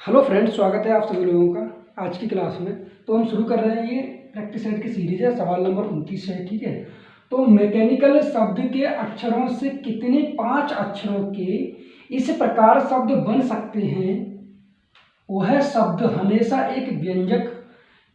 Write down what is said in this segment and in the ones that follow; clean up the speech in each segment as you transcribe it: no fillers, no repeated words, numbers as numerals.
Hello friends, स्वागत है आप सभी लोगों का आज की क्लास में। तो हम शुरू कर रहे हैं, ये प्रैक्टिस सेट की सीरीज है। सवाल नंबर 29 है, ठीक है। तो मैकेनिकल शब्द के अक्षरों से कितने 5 अक्षरों के इस प्रकार शब्द बन सकते हैं, वह शब्द हमेशा एक व्यंजक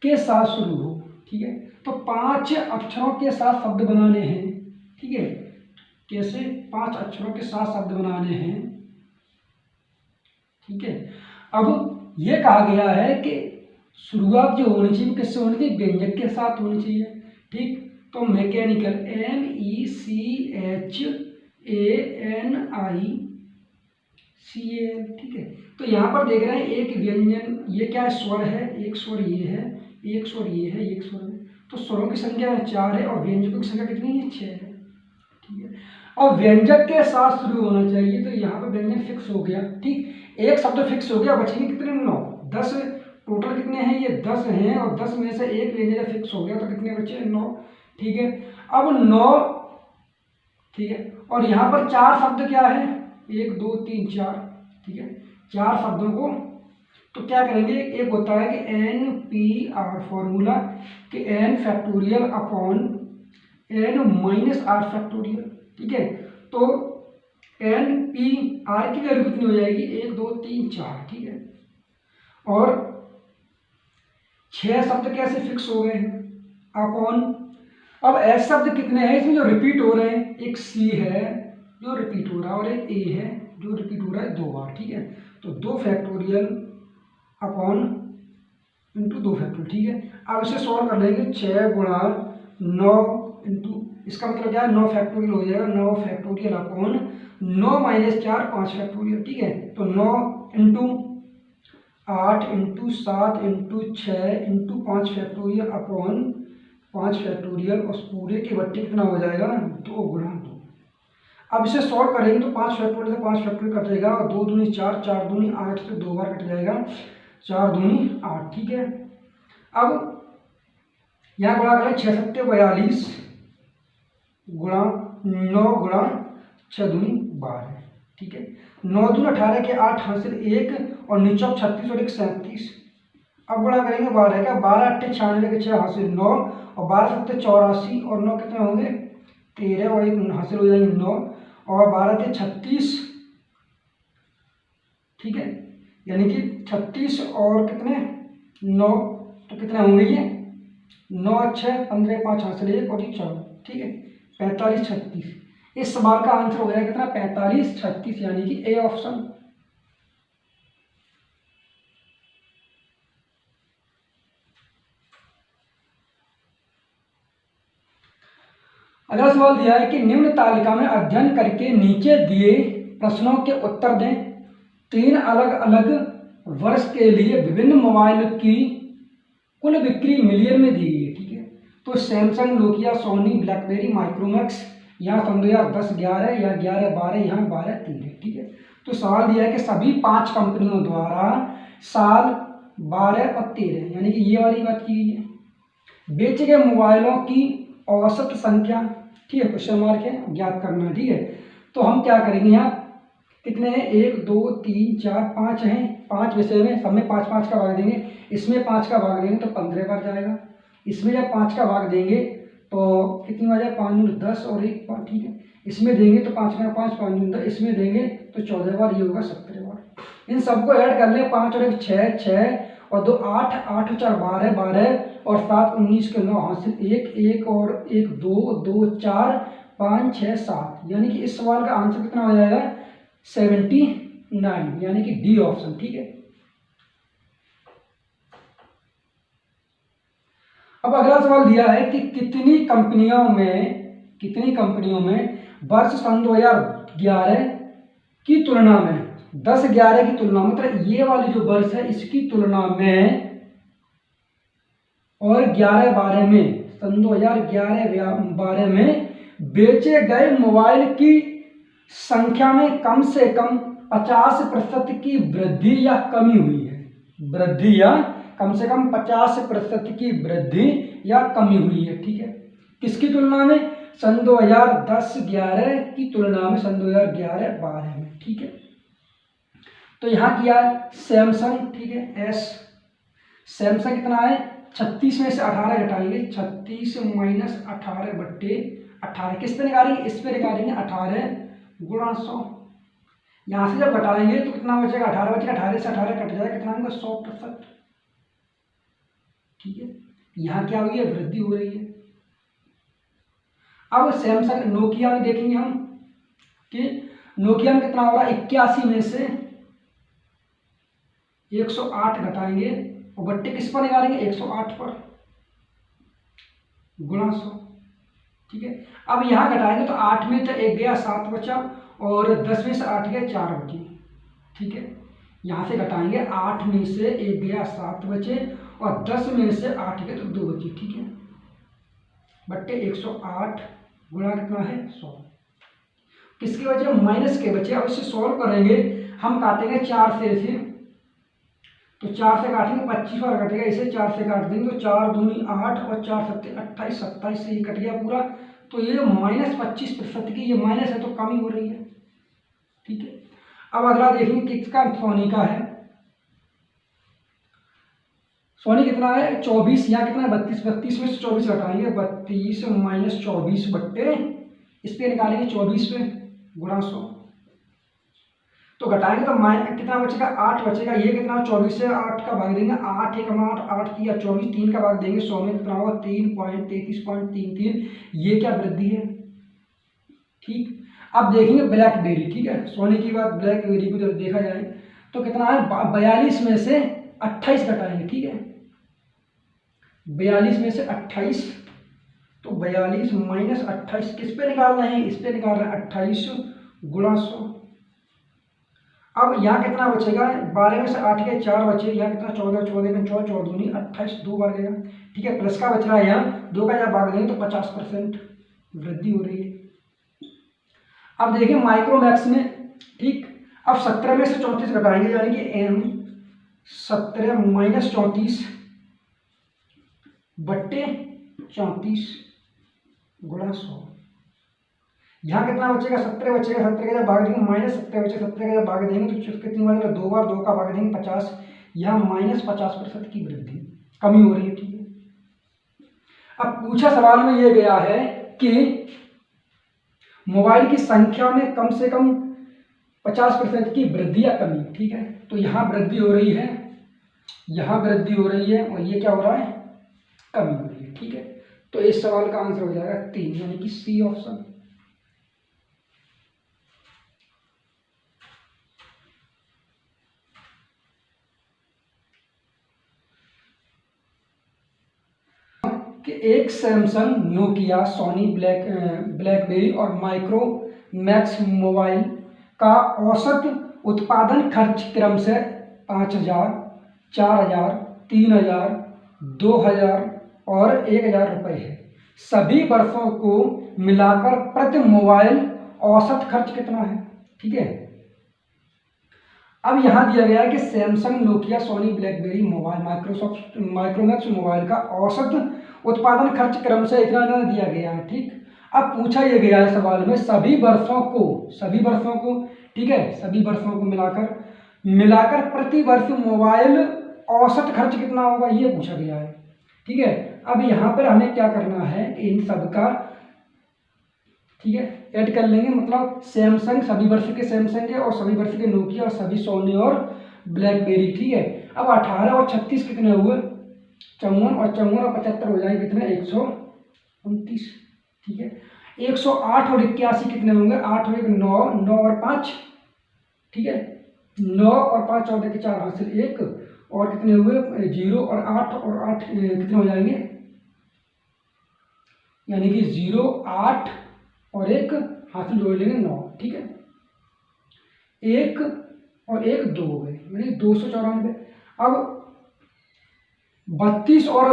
के साथ शुरू हो, ठीक है। तो 5 अक्षरों के साथ शब्द बनाने हैं, ठीक है। कैसे 5 अक्षरों के साथ शब्द बनाने हैं, ठीक है। अब ये कहा गया है कि शुरुआत जो होनी चाहिए किससे होनी चाहिए, व्यंजक के साथ होनी चाहिए, ठीक। तो मैकेनिकल MECHANICAL, ठीक है। तो यहाँ पर देख रहे हैं एक व्यंजन, ये क्या स्वर है, एक स्वर ये है, एक स्वर ये है, एक स्वर है। तो स्वरों की संख्या 4 है और व्यंजकों की संख्या कितनी है, 6 है, ठीक है। और व्यंजक के साथ शुरू होना चाहिए, तो यहाँ पर व्यंजन फिक्स हो गया, ठीक। एक शब्द फिक्स हो गया, बचेंगे कितने, 9। 10 टोटल कितने हैं, ये 10 हैं, और 10 में से एक व्यंजन फिक्स हो गया, तो कितने बचे, 9, ठीक है। अब 9, ठीक है। और यहाँ पर 4 शब्द क्या है, 1 2 3 4, ठीक है। 4 शब्दों को तो क्या करेंगे, एक होता है कि NPR फॉर्मूला कि n factorial upon n minus r factorial, ठीक है। तो NPR की वैल्यू कितनी हो जाएगी, 1 2 3 4, ठीक है। और 6 शब्द कैसे फिक्स हो गए हैं, अपॉन। अब एस शब्द कितने हैं इसमें जो रिपीट हो रहे हैं, एक C है जो रिपीट हो रहा है और एक A है जो रिपीट हो रहा है 2 बार, ठीक है। तो 2 फैक्टोरियल अपॉन इंटू 2 फैक्टोरियल, ठीक है। अब इसे सॉल्व कर लेंगे, 6 गुणा 9 इंटू, इसका मतलब क्या है, 9 फैक्टोरियल हो जाएगा, 9 फैक्टोरियल अपॉन 9 माइनस 4 5 फैक्टोरियल, ठीक है। तो 9 into 8 into 7 into 6 into 5 factorial upon 5 factorial, और पूरे के बट्टे कितना हो जाएगा, 2 गुणा 2। अब इसे सॉल्व करेंगे तो 5 फैक्टोरियल से 5 फैक्टोरियल कट जाएगा, और 2 दूनी 4, 4 दूनी 8 से 2 बार कट जाएगा, 4 दूनी 8, ठीक है। अब यहाँ गुणा करें, 6 सत्ते 42 गुणा 9 गुणा 6 दूनी 12, ठीक है। 9 दूनी 18 के 8 हासिल 1 और नीचे 36 और 1 37। अब गुणा करेंगे 12 का, 12 8 96 के 6 हासिल 9 और 12 सत्ते 84 और 9 कितने होंगे, 13 और 1 हासिल हो जाएंगे 9 और 12 थे 36, ठीक है। यानी कि 36 और कितने 9, तो कितने होंगे ये 9 6 15 5 हासिल 1 और 4, ठीक है। 45 36। इस सवाल का आंसर हो जाएगा कितना, 45 36, यानी कि ए ऑप्शन। अगला सवाल दिया है कि निम्न तालिका में अध्ययन करके नीचे दिए प्रश्नों के उत्तर दें। 3 अलग अलग वर्ष के लिए विभिन्न मोबाइल की कुल बिक्री मिलियन में दी गई है, ठीक है। तो Samsung, Nokia, Sony, BlackBerry, Micromax, यहाँ सन 2010 11 या 11 12, यहाँ 12 13, ठीक है। तो सवाल दिया है कि सभी 5 कंपनियों द्वारा साल 12 और 13, यानी कि ये वाली बात की गई है, बेचे गए मोबाइलों की औसत संख्या, ठीक है, क्वेश्चन मार्क है, ज्ञात करना, ठीक है। तो हम क्या करेंगे, यहाँ कितने हैं, 1 2 3 4 5 हैं, 5 विषय में, सब में 5 5 का भाग देंगे, इसमें 5 का भाग देंगे तो 15 बार जाएगा, इसमें जब 5 का भाग देंगे तो कितनी बार जाए, 5 10 और 1 5, ठीक है। इसमें देंगे तो 5 में 5 5 10, इसमें देंगे तो 14 बार, ये होगा 17 बार। इन सबको ऐड कर लें, 5 और 1 6 6 और 2 8 8 और 4 12 12 और 7 19 के 9 हासिल 1 1 और 1 2 2 4 5 6 7, यानी कि इस सवाल का आंसर कितना हो जाएगा, 79, यानी कि डी ऑप्शन, ठीक है। अब अगला सवाल दिया है कि कितनी कंपनियों में वर्ष सन 2011 की तुलना में 10 11 की तुलना, मतलब ये वाली जो वर्ष है इसकी तुलना में और 11 12 में, सन 2011 12 में बेचे गए मोबाइल की संख्या में कम से कम 50% की वृद्धि या कमी हुई है, वृद्धि या कम से कम 50% की वृद्धि या कमी हुई है, ठीक है। किसकी तुलना में, सन 2010 11 की तुलना में सन 2011 12 में, ठीक है। तो यहाँ किया है सैमसंग, ठीक है एस, सैमसंग कितना है 36 में से 18 घटाएंगे, 36 माइनस 18/18 किस पे निकालेंगे, इस पे निकालेंगे 18 गुणा 100। यहाँ से जब घटाएंगे तो कितना बचेगा 18 बचेगा, 18 से 18 कट जाएगा, कितना होगा 100%, ठीक है। यहाँ क्या हुई है वृद्धि हो रही है। अब सैमसंग नोकिया में देखेंगे हम कि नोकिया में कितना होगा 81 में से 108 घटाएंगे और बट्टे किस पर निकालेंगे 108 पर गुणा 100, ठीक है। अब यहाँ घटाएंगे तो 8 में तो 1 गया 7 बचा और 10 में से 8 गया 4 बचे, ठीक है। यहाँ से घटाएंगे 8 में से 1 गया 7 बचे और 10 में से 8 गए तो 2 बचे, ठीक है। बट्टे 108 गुणा कितना है 100, किसके बचे माइनस के बचे। अब इसे सॉल्व करेंगे हम, काटेंगे 4 से इसे, तो 4 से काटेंगे 25 बार कटेगा, इसे 4 से काट देंगे तो 4 दूनी 8 और 4 सत्ते 28, 27 से ही कट गया पूरा। तो ये -25% की ये माइनस है तो कमी हो रही है, ठीक है। अब अगला देखेंगे किसका, सोनी का है। सोनी कितना है 24, यहाँ कितना है 32, 32 में से 24 घटाएंगे, 32 माइनस 24 बट्टे इस पे निकालेंगे 24 पे गुणा 100, तो घटाएंगे तो माइनस कितना बचेगा 8 बचेगा। ये कितना 24 से 8 का भाग देंगे, 8 1 8 8 3 24, 3 का भाग देंगे 100 में कितना होगा 3.33.33, ये क्या वृद्धि है, ठीक। अब देखेंगे ब्लैकबेरी, ठीक है, सोनी की बात, ब्लैकबेरी को जब देखा जाए तो कितना है 42 में से 28 घटाएंगे, ठीक है, 42 में से 28, तो 42 माइनस 28 किस पे निकालना है, इस पे निकाल रहे हैं 28 गुणा 100। अब यहाँ कितना बचेगा 12 में से 8 के 4 बचे, यहाँ कितना 14, 14 में 14, 14 दूनी 28, 2 बार गया, ठीक है। प्लस का बच रहा है यहाँ 2 का जब भाग देंगे तो 50% वृद्धि हो रही है। अब देखिए माइक्रोमैक्स में, ठीक। अब 17 में से 34 घटाएंगे यानी कि एम 17 माइनस 34 बट्टे 34 गुणा 100, यहाँ कितना बचेगा 17 बचेगा, 17 का जब भाग देंगे माइनस 17 बचे, 17 का जब भाग देंगे तो कितनी बार 2 बार 2 का भाग देंगे 50, यहाँ -50% की वृद्धि कमी हो रही है, ठीक है। अब पूछा सवाल में ये गया है कि मोबाइल की संख्या में कम से कम 50% की वृद्धि या कमी, ठीक है। तो यहाँ वृद्धि हो रही है, यहाँ वृद्धि हो रही है और ये क्या हो रहा है कमी हो रही है, ठीक है। तो इस सवाल का आंसर हो जाएगा 3 यानी कि सी ऑप्शन। कि एक सैमसंग, नोकिया, सोनी, ब्लैकबेरी और माइक्रोमैक्स मोबाइल का औसत उत्पादन खर्च क्रम से 5000, 4000, 3000, 2000 और 1000 रुपये है। सभी वर्षों को मिलाकर प्रति मोबाइल औसत खर्च कितना है, ठीक है। अब यहाँ दिया गया है कि Samsung, Nokia, Sony, BlackBerry mobile, Micromax mobile का औसत उत्पादन खर्च क्रम से इतना दिया गया है, ठीक। अब पूछा यह गया है सवाल में सभी वर्षों को, ठीक है, सभी वर्षों को मिलाकर प्रति वर्ष मोबाइल औसत खर्च कितना होगा ये पूछा गया है, ठीक है। अब यहाँ पर हमें क्या करना है कि इन सब का, ठीक है, ऐड कर लेंगे, मतलब सैमसंग सभी वर्ष के सैमसंग है और सभी वर्ष के नोकिया और सभी सोनी और ब्लैकबेरी, ठीक है। अब 18 और 36 कितने हुए 54 और 75 हो जाएंगे कितने 129, ठीक है। 108 और 81 कितने होंगे 8 और 1 9, 9 और 5, ठीक है, 9 और 5 14 के 4 हासिल 1 और कितने हुए 0 और 8 कितने हो जाएंगे, यानी कि 0 8 और 1 हासिल जोड़ लेंगे 9, ठीक है। 1 और 1 2 हो गए यानी 294। अब 32 और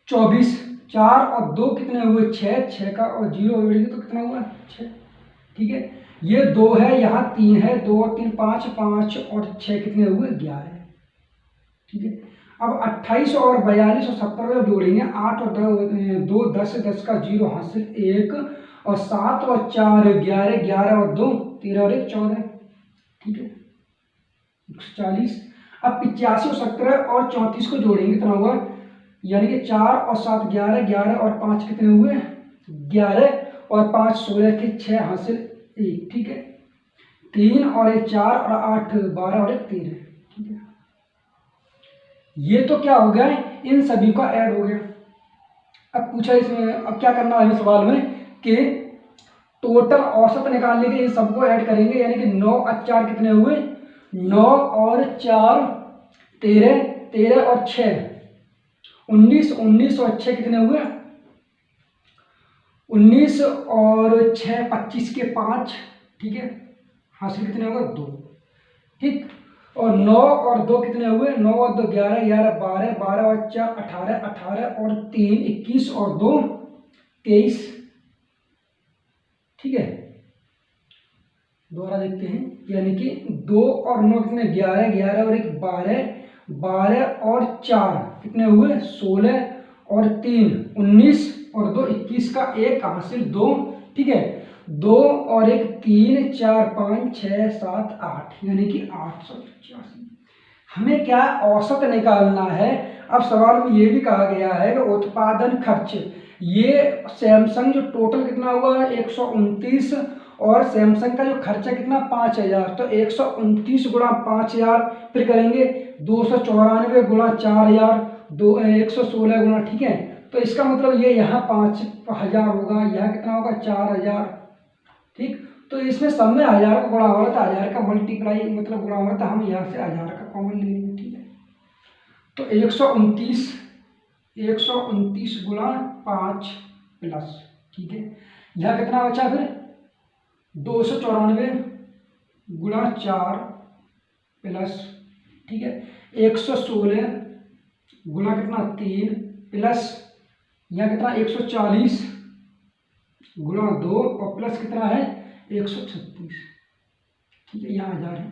24 4 और 2 कितने हुए 6, 6 का और 0 जोड़ेंगे तो कितना हुआ 6, ठीक है। ये 2 है, यहाँ 3 है, 2 और 3 5, 5 और 6 कितने हुए 11, ठीक है। अब 28 और 42 और 70 को जोड़ेंगे 8 और 2 10, 10 का 0 हासिल 1 और 7 और 4 11, 11 और 2 13 और 1 14, ठीक है। 140। अब 85 और 17 और 34 को जोड़ेंगे कितना हुआ, यानी कि 4 और 7 11, 11 और 5 कितने हुए 11 और 5 16 के 6 हासिल 1, ठीक है। 3 और 1 4 और 8 12 और 1 13, ठीक है। ये तो क्या हो गया, इन सभी का ऐड हो गया। अब पूछा इसमें, अब क्या करना है सवाल में कि टोटल औसत निकालने के लिए सबको ऐड करेंगे, यानी कि 9 और 4 कितने हुए 9 और 4 13, 13 और 6 19, 19 और 6 कितने हुए 19 और 6 25 के 5, ठीक है, हासिल कितने होगा 2, ठीक। और 9 और 2 कितने हुए 9 और 2 11, 11 12, 12 और 4 18, 18 और 3 21 और 2 23, ठीक है। दोबारा देखते हैं, यानी कि 2 और 9 कितने 11, 11 और 1 12, 12 और 4 कितने हुए 16 और 3 19 और 2 21 का 1 हासिल 2, ठीक है। 2 और 1 3 4 5 6 7 8, यानी कि 885। हमें क्या औसत निकालना है। अब सवाल में ये भी कहा गया है कि उत्पादन खर्च, ये सैमसंग जो टोटल कितना हुआ 129 और सैमसंग का जो खर्चा कितना 5000, तो 129 गुणा 5000, फिर करेंगे 294 गुणा 4000, 116 गुणा, ठीक है। तो इसका मतलब ये यहाँ 5000 होगा, यहाँ कितना होगा 4000, ठीक। तो इसमें सब में 1000 का गुणा हो रहा था, 1000 का मल्टीप्लाई मतलब गुणा हो रहा था, हम यहाँ से 1000 का कॉमन ले लेंगे, ठीक है। तो 129 गुणा 5 प्लस, ठीक है, यहाँ कितना बचा फिर 294 गुणा 4 प्लस, ठीक है, 116 गुणा कितना 3 प्लस, यहाँ कितना 140 गुणा 2 और प्लस कितना है 136, ठीक है, यहाँ 1000 है।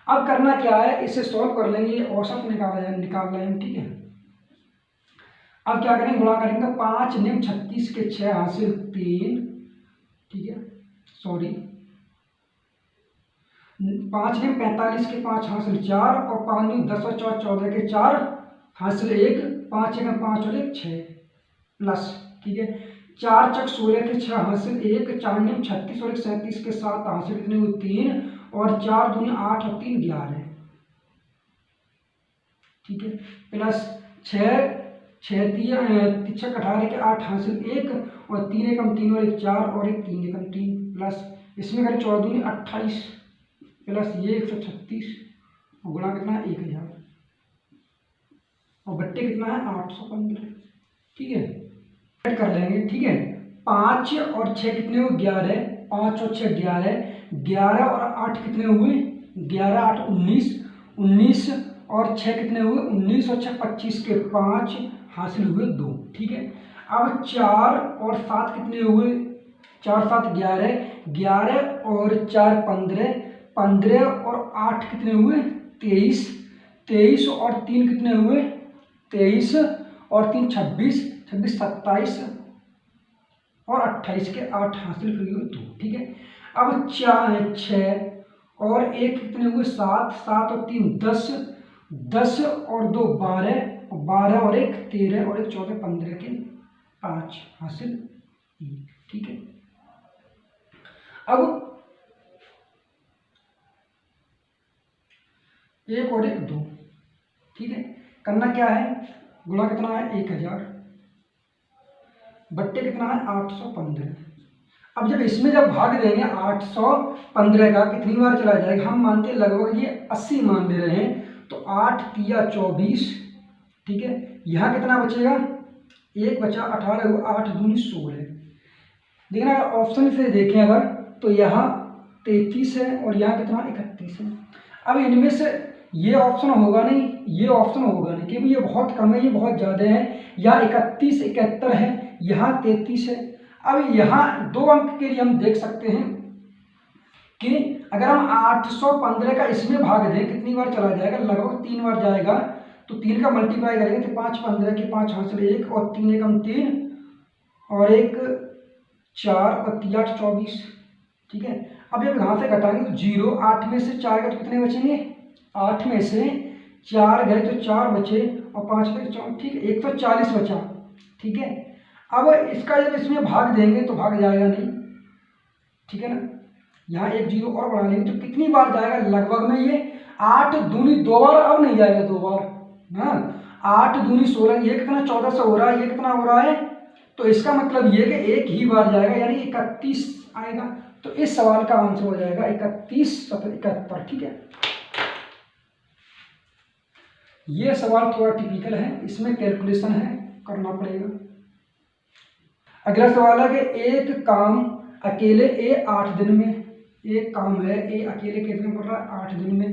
अब करना क्या है, इसे सॉल्व कर लेंगे, ये औसत निकाल रहे हैं, ठीक है। अब क्या करेंगे, गुणा करेंगे, 5 निम 36 के 6 हासिल 3, ठीक है, सॉरी 5 निम 45 के 5 हासिल 4 और 5 निम 10 और 4 14 के 4 हासिल 1, 5 एक 5 और 1 6 प्लस, ठीक है, 4 चक 16 के 6 हासिल 1, 4 निम 36 और 1 37 के 7 हासिल कितने हुए 3 और 4 दूनी 8 और 3 11, ठीक है, प्लस 6 6 तिरछक 18 के 8 हासिल 1 और 3 एकम 3 और 1 4 और 1 3 एकम 3 प्लस, इसमें करें 14 दूनी 28 प्लस ये 136 और गुणा कितना है 1000 और बट्टे कितना है 815, ठीक है, ऐड कर लेंगे, ठीक है। 5 और 6 कितने हुए 11, 5 और 6 11, 11 और 8 कितने हुए 11 8 19, 19 और 6 कितने हुए 19 और 6 25 के 5 हासिल हुए 2, ठीक है। अब 4 और 7 कितने हुए 4 7 11, 11 और 4 15, 15 और 8 कितने हुए 23, 23 और 3 कितने हुए 23 और 3 26, 26 27 और 28 के 8 हासिल हुए 2, ठीक है। अब 4 6 और 1 कितने हुए 7, 7 और 3 10, 10 और 2 12, 12 और 1 13 और 1 14 15 के 5 हासिल 1, ठीक है। अब 1 और 1 2, ठीक है, करना क्या है, गुणा कितना है 1000 बट्टे कितना है 815। अब जब इसमें जब भाग देंगे 815 का कितनी बार चला जाएगा, हम मानते हैं लगभग ये 80 मान ले रहे हैं, तो 8 तिया 24, ठीक है, यहाँ कितना बचेगा 1 बचा 18, 8 दूनी 16, लेकिन अगर ऑप्शन से देखें अगर तो यहाँ 33 है और यहाँ कितना 31 है। अब इनमें से ये ऑप्शन होगा नहीं, ये ऑप्शन होगा नहीं, क्योंकि ये बहुत कम है, ये बहुत ज़्यादा है, या 31 71 है, यहाँ 33 है। अब यहाँ 2 अंक के लिए हम देख सकते हैं कि अगर हम 815 का इसमें भाग दें कितनी बार चला जाएगा, लगभग 3 बार जाएगा, तो 3 का मल्टीप्लाई करेंगे तो 5 15 के 5 हासिल 1 और 3 एकम 3 और 1 4 और 3 8 24, ठीक है। अब जब यहाँ से घटाएंगे तो 0, 8 में से 4 का तो कितने बचेंगे 8 में से 4 गए तो 4 बचे और 5 पे 4, ठीक है, 140 बचा, ठीक है। अब इसका जब इसमें भाग देंगे तो भाग जाएगा नहीं, ठीक है ना, यहाँ एक जीरो और बढ़ा लेंगे तो कितनी बार जाएगा लगभग में ये 8 दूनी 2 बार, अब नहीं जाएगा 2 बार ना, 8 दूनी 16, ये कितना 1400 हो रहा है, ये कितना हो रहा है, तो इसका मतलब ये कि एक ही बार जाएगा यानी 31 आएगा। तो इस सवाल का आंसर हो जाएगा 31 71, ठीक है। ये सवाल थोड़ा टिपिकल है, इसमें कैलकुलेशन है, करना पड़ेगा। अगला सवाल है कि एक काम अकेले ए 8 दिन में, एक काम है ए अकेले कितने में कर रहा है, 8 दिन में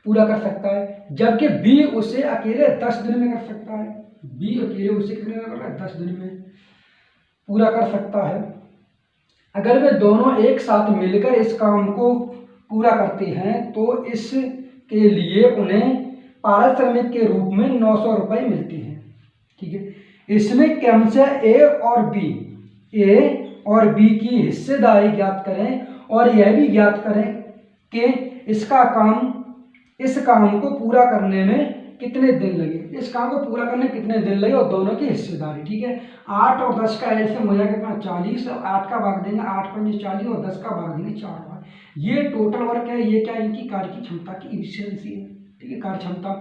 पूरा कर सकता है, जबकि बी उसे अकेले 10 दिन में कर सकता है। बी अकेले उसे कितने में कर रहा है, 10 दिन में पूरा कर सकता है। अगर वे दोनों एक साथ मिलकर इस काम को पूरा करते हैं तो इसके लिए उन्हें पारिश्रमिक के रूप में 900 रुपये मिलते हैं, ठीक है। इसमें क्रमशः ए और बी की हिस्सेदारी ज्ञात करें और यह भी ज्ञात करें कि इस काम को पूरा करने में कितने दिन लगे, इस काम को पूरा करने में कितने दिन लगे और दोनों की हिस्सेदारी, ठीक है। 8 और 10 का एलसीएम हो जाएगा कितना 40, और 8 का भाग देंगे 8 पंजे 40 और 10 का भाग देंगे 4 बार। ये टोटल वर्क है, ये क्या इनकी कार्य की क्षमता की इफिशियंसी है, ठीक है, कार्य क्षमता,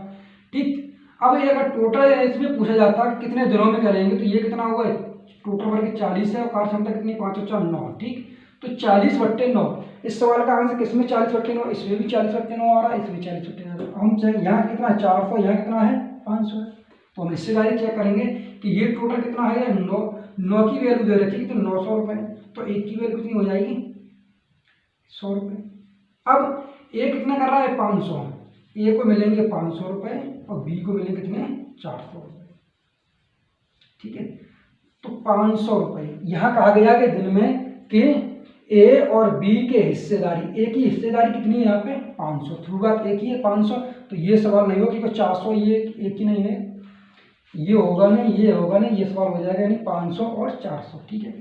ठीक। अब ये अगर टोटल इसमें पूछा जाता है कितने दिनों में करेंगे तो ये कितना हुआ है, टोटल वर्क 40 है और कार्य क्षमता कितनी 5 और 4 9, ठीक। तो 40/9, इस सवाल का आंसर किसमें 40/9, इसमें भी 40/9 आ रहा है, इसमें 40/9। हम चाहे यहाँ कितना 400, यहाँ कितना है 500 है, तो हम हिस्सेदारी चेक करेंगे कि ये टोटल कितना है, 9 की वैल्यू दे रखी तो 900 रुपये, तो एक की वैल्यू कितनी हो जाएगी 100 रुपये। अब ए कितना कर रहा है 500, ए को मिलेंगे 500 रुपये और बी को मिलेंगे कितने 400 रुपये, ठीक है। तो 500 रुपये यहाँ कहा गया कि दिन में कि ए और बी के हिस्सेदारी, ए की हिस्सेदारी कितनी है यहाँ पे 500, थ्रू बात एक ही है 500, तो ये सवाल नहीं होगा कि 400 ये एक ही नहीं है, ये होगा नहीं, ये होगा नहीं, ये सवाल हो जाएगा यानी 500 और 400, ठीक है।